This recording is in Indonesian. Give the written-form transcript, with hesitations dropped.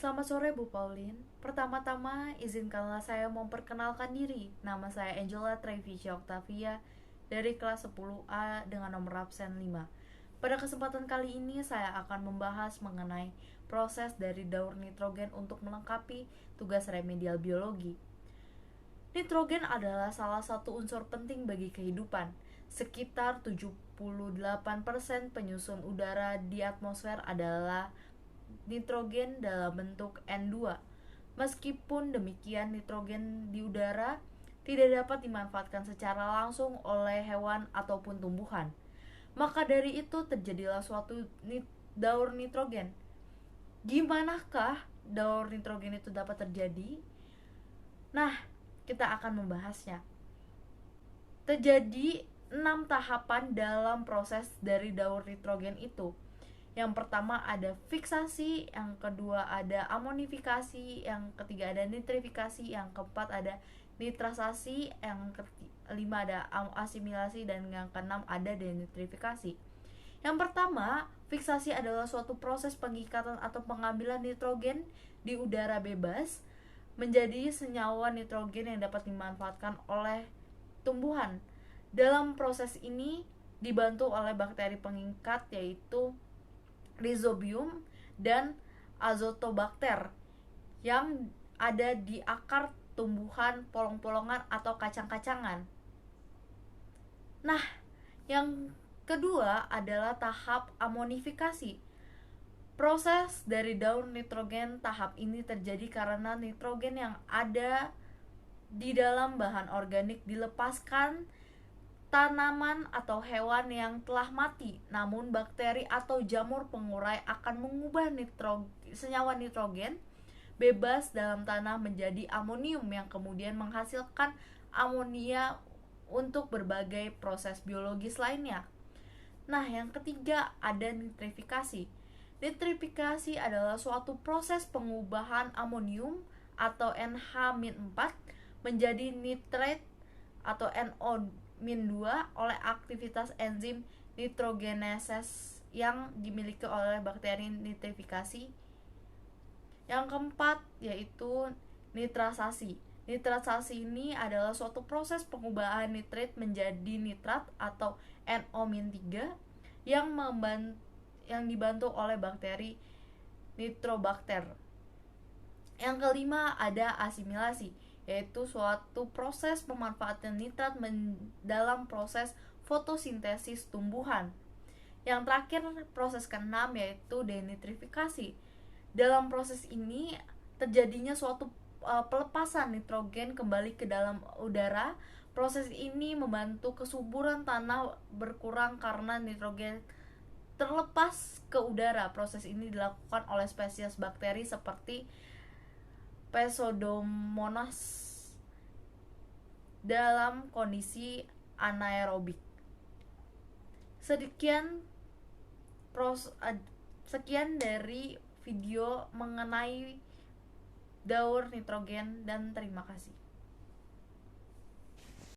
Selamat sore Bu Pauline. Pertama-tama izinkanlah saya memperkenalkan diri. Nama saya Angela Trevicia Octavia dari kelas 10A dengan nomor absen 5. Pada kesempatan kali ini saya akan membahas mengenai proses dari daur nitrogen untuk melengkapi tugas remedial biologi. Nitrogen adalah salah satu unsur penting bagi kehidupan. Sekitar 78% penyusun udara di atmosfer adalah nitrogen dalam bentuk N2. Meskipun demikian, nitrogen di udara tidak dapat dimanfaatkan secara langsung oleh hewan ataupun tumbuhan. Maka dari itu terjadilah suatu daur nitrogen. Gimanakah daur nitrogen itu dapat terjadi? Nah, kita akan membahasnya. Terjadi 6 tahapan dalam proses dari daur nitrogen itu. Yang pertama ada fiksasi, yang kedua ada amonifikasi, yang ketiga ada nitrifikasi, yang keempat ada nitrasasi, yang kelima ada asimilasi, dan yang keenam ada denitrifikasi. Yang pertama, fiksasi adalah suatu proses pengikatan atau pengambilan nitrogen di udara bebas menjadi senyawa nitrogen yang dapat dimanfaatkan oleh tumbuhan. Dalam proses ini dibantu oleh bakteri pengikat yaitu Rhizobium dan Azotobacter yang ada di akar tumbuhan, polong-polongan atau kacang-kacangan. Nah, yang kedua adalah tahap amonifikasi. Proses dari daur nitrogen tahap ini terjadi karena nitrogen yang ada di dalam bahan organik dilepaskan tanaman atau hewan yang telah mati, namun bakteri atau jamur pengurai akan mengubah senyawa nitrogen bebas dalam tanah menjadi amonium yang kemudian menghasilkan amonia untuk berbagai proses biologis lainnya. Nah, yang ketiga ada nitrifikasi. Nitrifikasi adalah suatu proses pengubahan amonium atau NH-4 menjadi nitrate atau NO-2 oleh aktivitas enzim nitrogeneses yang dimiliki oleh bakteri nitrifikasi. Yang keempat yaitu nitrasasi. Nitrasasi ini adalah suatu proses pengubahan nitrit menjadi nitrat atau NO-3 yang dibantu oleh bakteri Nitrobacter. Yang kelima ada asimilasi, yaitu suatu proses pemanfaatan nitrat dalam proses fotosintesis tumbuhan. Yang terakhir, proses keenam yaitu denitrifikasi. Dalam proses ini terjadinya suatu pelepasan nitrogen kembali ke dalam udara. Proses ini membantu kesuburan tanah berkurang karena nitrogen terlepas ke udara. Proses ini dilakukan oleh spesies bakteri seperti Pseudomonas dalam kondisi anaerobik. Sekian dari video mengenai daur nitrogen dan terima kasih.